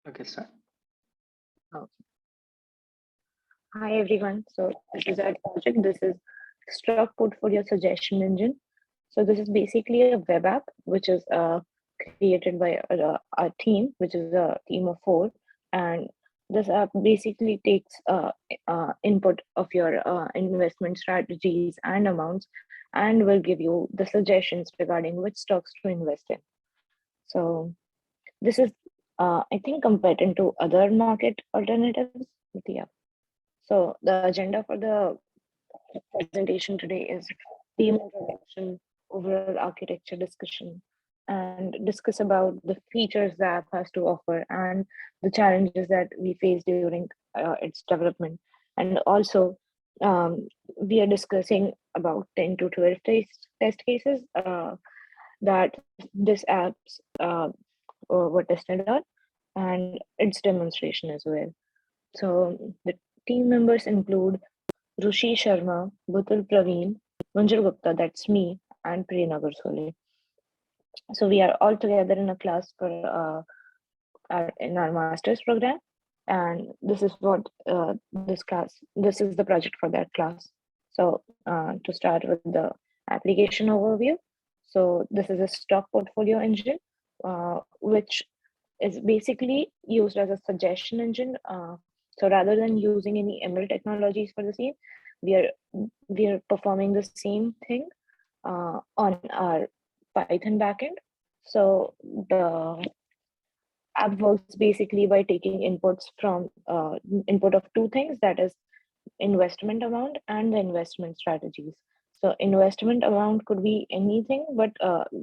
Okay, sir. Oh, Hi everyone. So this is our project. This is Stock Portfolio Suggestion Engine. So this is basically a web app which is created by a team, which is a team of four, and this app basically takes input of your investment strategies and amounts, and will give you the suggestions regarding which stocks to invest in. So this is, I think, compared to other market alternatives. But yeah. So the agenda for the presentation today is theme introduction, overall architecture discussion, and discuss about the features the app has to offer and the challenges that we face during its development. And also, we are discussing about 10 to 12 test cases that this app's were tested on, and its demonstration as well. So the team members include Rushi Sharma, Butul Praveen, Manjur Gupta, that's me, and Prerna Garsole. So we are all together in a class for in our master's program, and this is what this is the project for that class. So to start with the application overview, so this is a stock portfolio engine, which is basically used as a suggestion engine. So rather than using any ML technologies for the same, we are we are performing the same thing on our Python backend. So the app works basically by taking inputs from input of two things, that is investment amount and the investment strategies. So investment amount could be anything but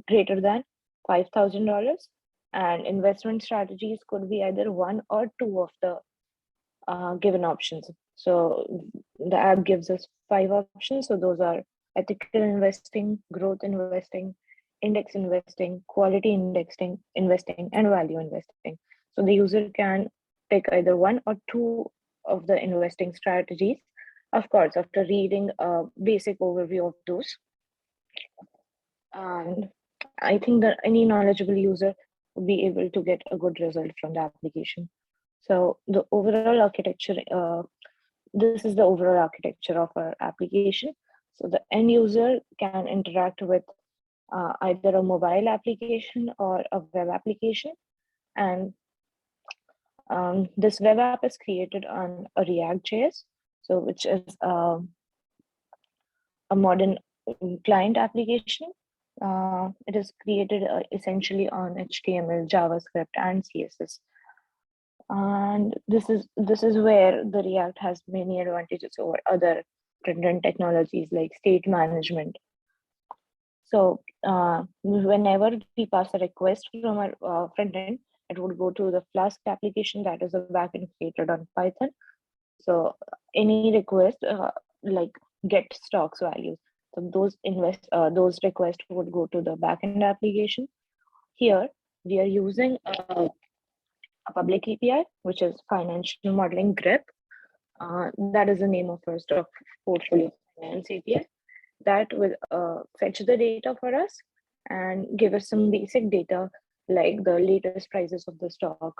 greater than $5,000, and investment strategies could be either one or two of the given options. So the app gives us five options. So those are ethical investing, growth investing, index investing, quality investing, and value investing. So the user can pick either one or two of the investing strategies. Of course, after reading a basic overview of those, and I think that any knowledgeable user would be able to get a good result from the application. So the overall architecture, this is the overall architecture of our application. So the end user can interact with either a mobile application or a web application. And this web app is created on a React.js, so which is a modern client application. It is created essentially on HTML, JavaScript, and CSS. And this is where the React has many advantages over other front-end technologies like state management. So whenever we pass a request from our front end, it would go to the Flask application, that is a backend created on Python. So any request like get stocks values, so those requests would go to the backend application. Here we are using a public API, which is Financial Modeling Grep. That is the name of our stock portfolio finance API. That will fetch the data for us and give us some basic data like the latest prices of the stock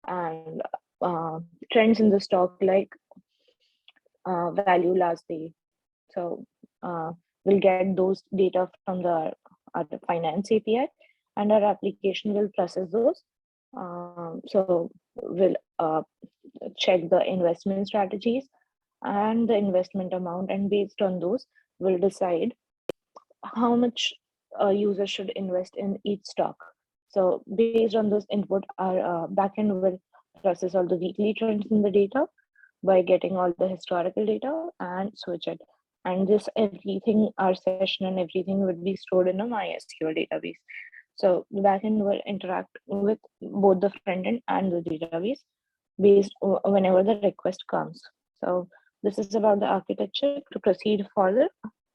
and trends in the stock, like value last day. So we'll get those data from our finance API, and our application will process those. So we'll check the investment strategies and the investment amount, and based on those, we'll decide how much a user should invest in each stock. So based on those input, our backend will process all the weekly trends in the data by getting all the historical data and switch it. And this everything, our session and everything would be stored in a MySQL database. So the backend will interact with both the front end and the database based whenever the request comes. So this is about the architecture. To proceed further,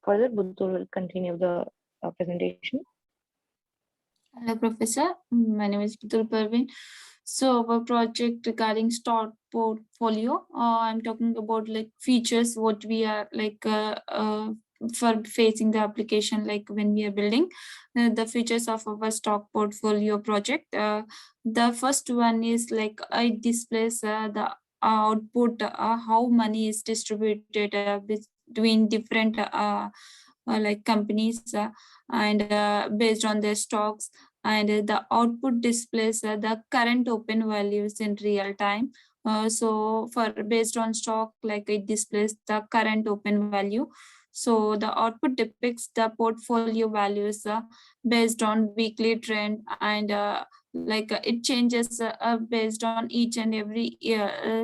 Butul will continue the presentation. Hello, Professor. My name is Butul Parveen. So our project regarding stock portfolio, I'm talking about like features, what we are like for facing the application, like when we are building the features of our stock portfolio project. The first one is like it displays the output, how money is distributed between different like companies, and based on their stocks, and the output displays the current open values in real time. So for based on stock, like it displays the current open value. So the output depicts the portfolio values based on weekly trend, and like it changes based on each and every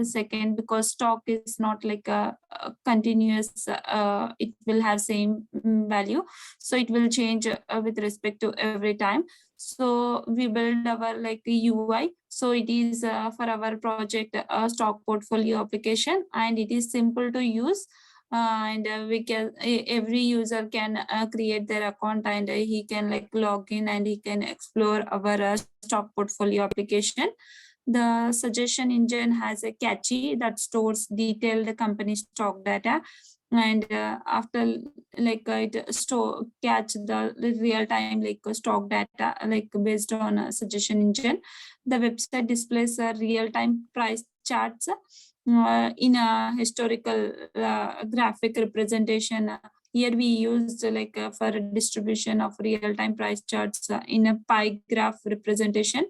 second, because stock is not like a continuous, it will have same value, so it will change with respect to every time. So we build our like UI. So it is for our project stock portfolio application, and it is simple to use. And we can every user can create their account, and he can like log in and he can explore our stock portfolio application. The suggestion engine has a catchy that stores detailed company stock data, and after like it store catch the real time like stock data like based on a suggestion engine. The website displays a real time price charts in a historical graphic representation. Here we used like for distribution of real time price charts in a pie graph representation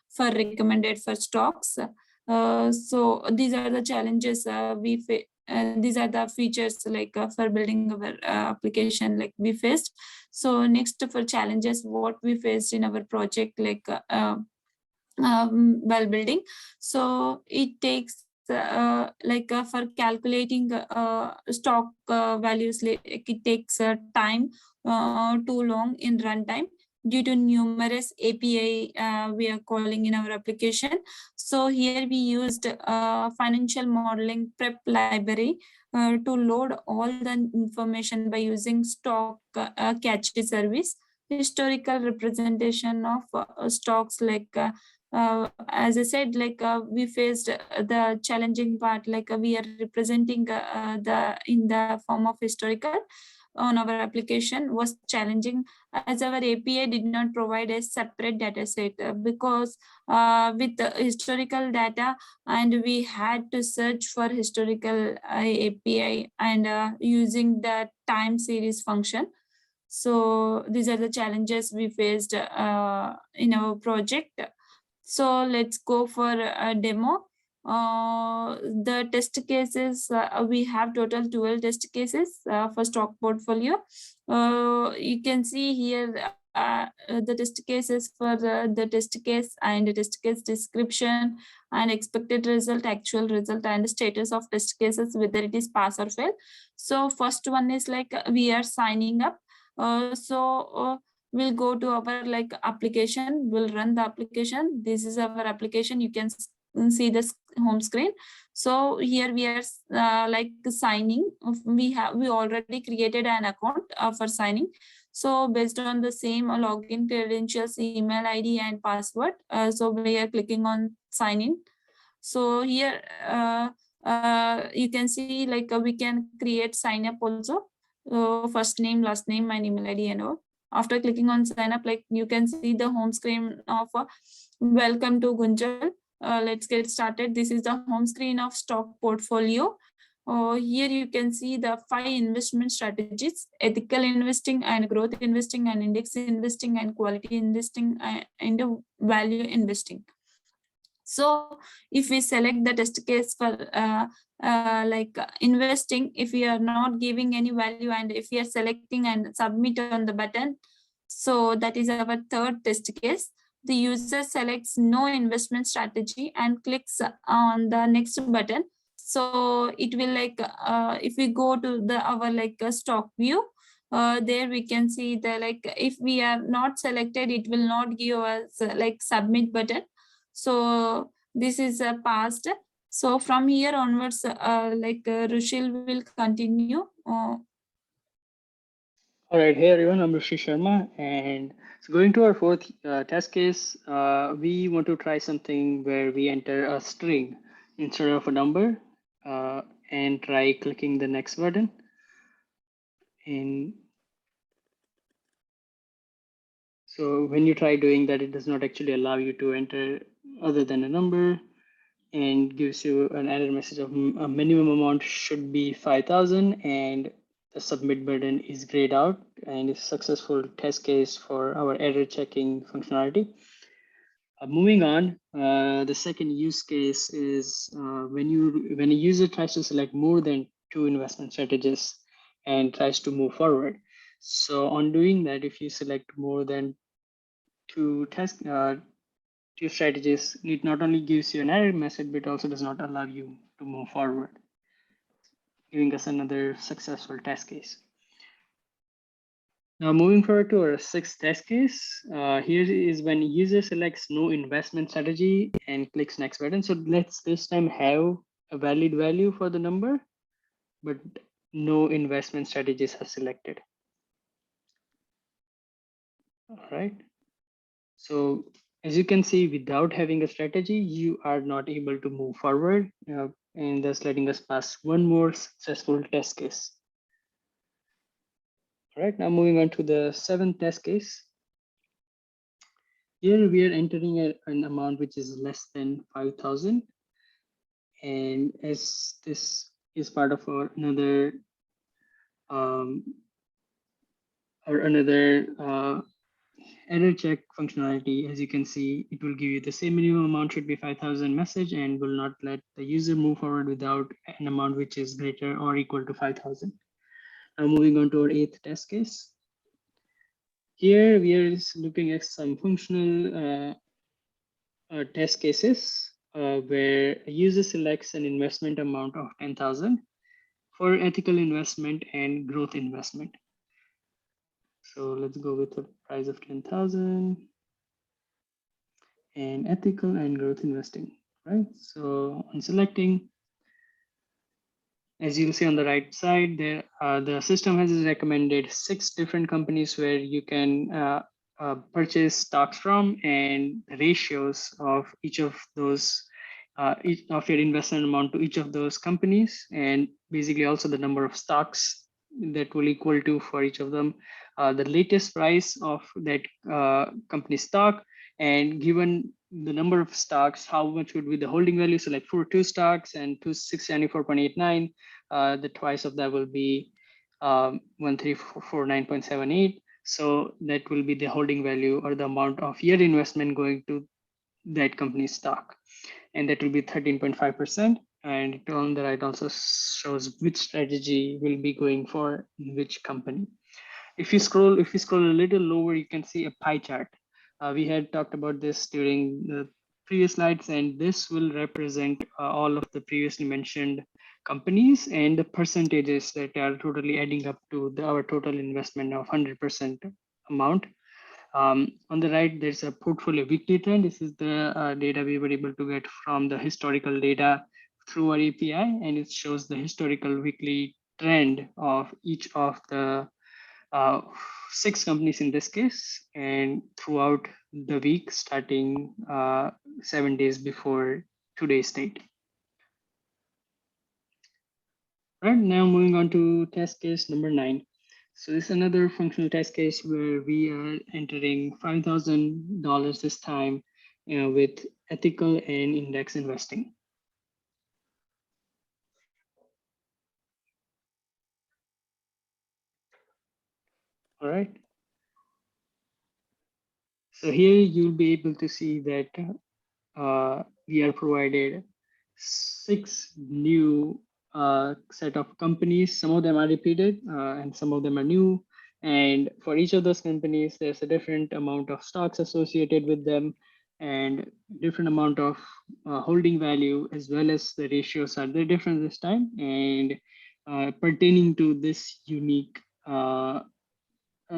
for recommended for stocks. So these are the challenges these are the features like for building our application like we faced. So next for challenges what we faced in our project like while building. So it takes like for calculating stock values, like it takes time too long in runtime due to numerous API we are calling in our application. So here we used financial modeling prep library to load all the information by using stock catchy service, historical representation of stocks like as I said, like we faced the challenging part, like we are representing the in the form of historical on our application was challenging, as our API did not provide a separate data set because with the historical data, and we had to search for historical API and using the time series function. So these are the challenges we faced in our project. So let's go for a demo. The test cases, we have total 12 test cases for stock portfolio. You can see here the test cases for the test case and the test case description and expected result, actual result, and status of test cases, whether it is pass or fail. So first one is like we are signing up. We'll go to our like application, we'll run the application. This is our application. You can see this home screen. So here we are like signing. We already created an account for signing. So based on the same login credentials, email ID and password, so we are clicking on sign in. So here you can see like we can create sign up also, first name, last name, and email ID and all. After clicking on sign up, like you can see the home screen of welcome to Gunjal. Let's get started. This is the home screen of stock portfolio. Here you can see the 5 investment strategies: ethical investing and growth investing and index investing and quality investing and value investing. So if we select the test case for like investing, if we are not giving any value, and if we are selecting and submit on the button, so that is our third test case. The user selects no investment strategy and clicks on the next button. So it will like if we go to the our like stock view, there we can see the like if we are not selected, it will not give us like submit button. So this is passed. So from here onwards, like Rushil will continue. All right, hey everyone, I'm Rishi Sharma, and so going to our fourth test case, we want to try something where we enter a string instead of a number, and try clicking the next button. And so when you try doing that, it does not actually allow you to enter other than a number, and gives you an error message of a minimum amount should be 5,000, and the submit button is grayed out, and it's successful test case for our error checking functionality. Moving on, the second use case is when a user tries to select more than 2 investment strategies and tries to move forward. So on doing that, if you select more than two strategies, it not only gives you an error message, but also does not allow you to move forward, giving us another successful test case. Now moving forward to our sixth test case, here is when user selects no investment strategy and clicks next button. So let's this time have a valid value for the number, but no investment strategies are selected. All right. So as you can see, without having a strategy, you are not able to move forward, and thus letting us pass one more successful test case. All right, now moving on to the seventh test case. Here we are entering an amount which is less than 5,000. And as this is part of another error check functionality, as you can see, it will give you the same minimum amount should be 5,000 message and will not let the user move forward without an amount which is greater or equal to 5,000. Now moving on to our eighth test case. Here we are looking at some functional test cases where a user selects an investment amount of 10,000 for ethical investment and growth investment. So let's go with the price of 10,000 and ethical and growth investing, right? So on selecting, as you'll see on the right side there, the system has recommended 6 different companies where you can purchase stocks from, and the ratios of each of those, each of your investment amount to each of those companies, and basically also the number of stocks that will equal to for each of them, the latest price of that company stock, and given the number of stocks, how much would be the holding value. So like for 2 stocks and 674.89, the twice of that will be 1349.78. So that will be the holding value or the amount of your investment going to that company's stock. And that will be 13.5%. And on the right also shows which strategy will be going for which company. If you scroll a little lower, you can see a pie chart. We had talked about this during the previous slides, and this will represent all of the previously mentioned companies and the percentages that are totally adding up to our total investment of 100% amount. On the right, there's a portfolio weekly trend. This is the data we were able to get from the historical data through our API, and it shows the historical weekly trend of each of the 6 companies in this case, and throughout the week starting 7 days before today's date. Right, now moving on to test case number 9. So this is another functional test case where we are entering $5,000 this time with ethical and index investing. All right. So here you'll be able to see that we are provided 6 new set of companies. Some of them are repeated and some of them are new. And for each of those companies, there's a different amount of stocks associated with them and different amount of holding value, as well as the ratios are very different this time, and pertaining to this unique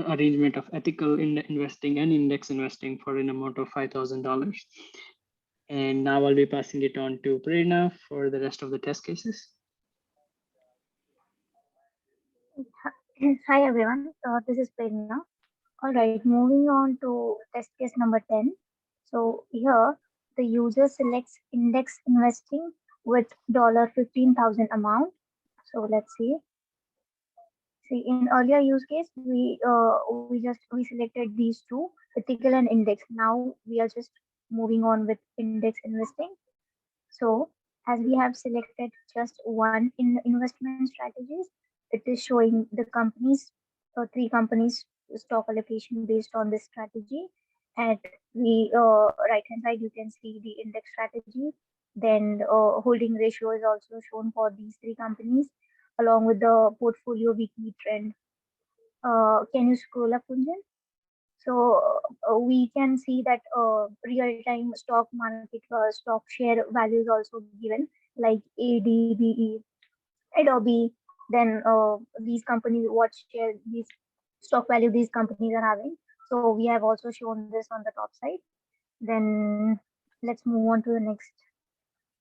arrangement of ethical investing and index investing for an amount of $5,000. And now I'll be passing it on to Prerna for the rest of the test cases. Hi everyone, this is Prerna. All right, moving on to test case number 10. So here the user selects index investing with $15,000 amount. So let's see. See, in earlier use case, we selected these two, ethical and index. Now we are just moving on with index investing. So as we have selected just one in investment strategies, it is showing the companies, three companies stock allocation based on this strategy. At the right hand side, you can see the index strategy. Then holding ratio is also shown for these three companies along with the portfolio weekly trend. Can you scroll up, Kunjan? So we can see that real-time stock market stock share values also given like ADBE, Adobe. Then these companies, what share these stock value these companies are having. So we have also shown this on the top side. Then let's move on to the next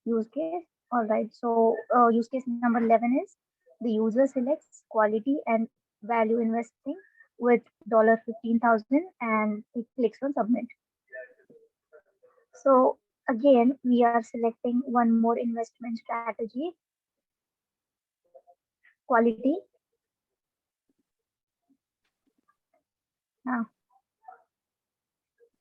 use case. All right. So use case number 11 is the user selects quality and value investing with $15,000 and it clicks on submit. So again, we are selecting one more investment strategy, quality. Now,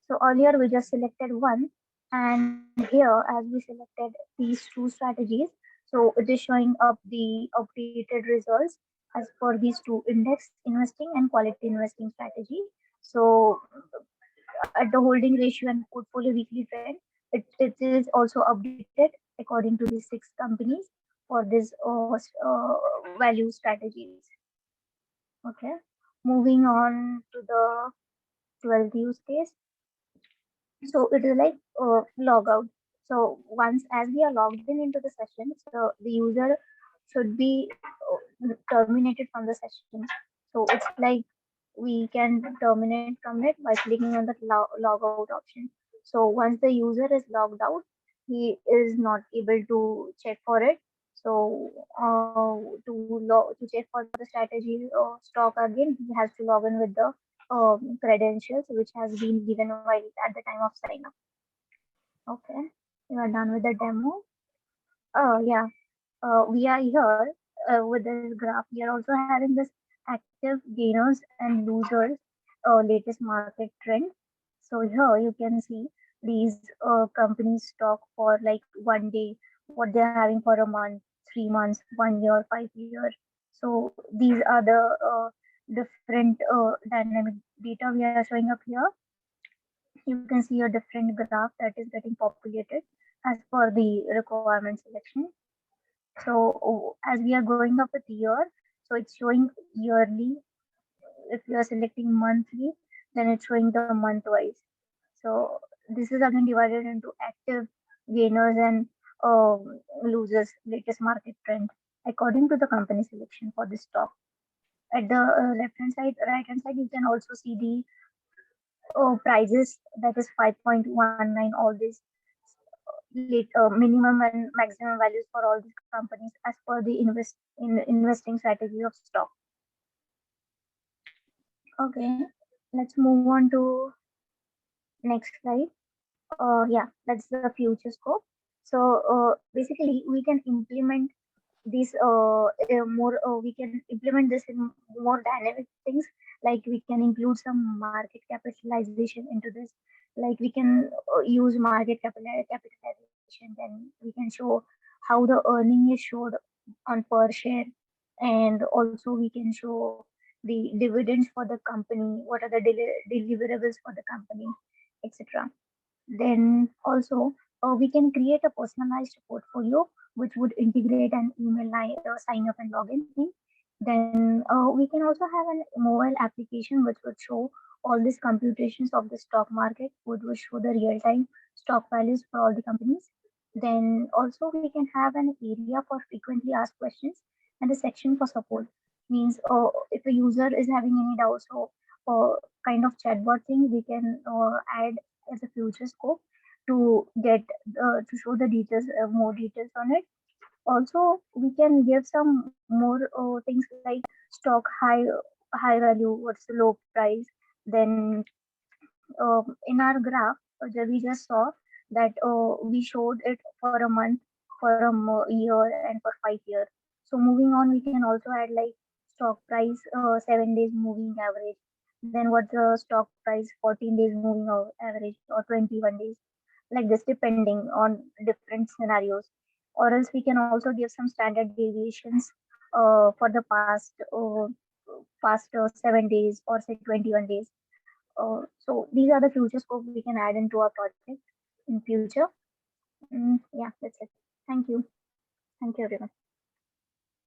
so earlier we just selected one, and here as we selected these two strategies, so it is showing up the updated results as per these two index investing and quality investing strategy. So at the holding ratio and portfolio weekly trend, it is also updated according to these six companies for this value strategies. Okay, moving on to the 12th use case. So it is like log out. So once as we are logged in into the session, so the user should be terminated from the session. So it's like we can terminate from it by clicking on the log out option. So once the user is logged out, he is not able to check for it. So to check for the strategy or stock again, he has to log in with the credentials which has been given while at the time of sign up. Okay, we are done with the demo. Oh yeah, we are here with this graph. We are also having this active gainers and losers latest market trend. So here you can see these companies stock for like 1 day, what they're having for a month, 3 months, 1 year, 5 years. So these are the different dynamic data we are showing up here. You can see a different graph that is getting populated as per the requirement selection. So as we are going up with year, so it's showing yearly. If you are selecting monthly, then it's showing the month wise. So this is again divided into active gainers and losers latest market trend according to the company selection for this stock. At the left hand side, right hand side, you can also see the prices that is 5.19, all these minimum and maximum values for all these companies as per the investing strategy of stock. Okay, let's move on to next slide. Yeah, that's the future scope. So basically we can implement this we can implement this in more dynamic things, like we can include some market capitalization into this, like we can use market capitalization, then we can show how the earning is showed on per share, and also we can show the dividends for the company, what are the deliverables for the company, etc. Then also we can create a personalized portfolio which would integrate an email sign up and login thing. Then we can also have a mobile application which would show all these computations of the stock market, which would show the real-time stock values for all the companies. Then also we can have an area for frequently asked questions and a section for support. Means if a user is having any doubts or kind of chatbot thing, we can add as a future scope to get to show the details, more details on it. Also, we can give some more things like stock high value, what's the low price. Then in our graph, we just saw that we showed it for a month, for a year, and for 5 years. So moving on, we can also add like stock price 7 days moving average, then what's the stock price 14 days moving average or 21 days, like this, depending on different scenarios. Or else we can also give some standard deviations for the past 7 days or say 21 days. So these are the future scope we can add into our project in future. Yeah, that's it. Thank you. Thank you, everyone.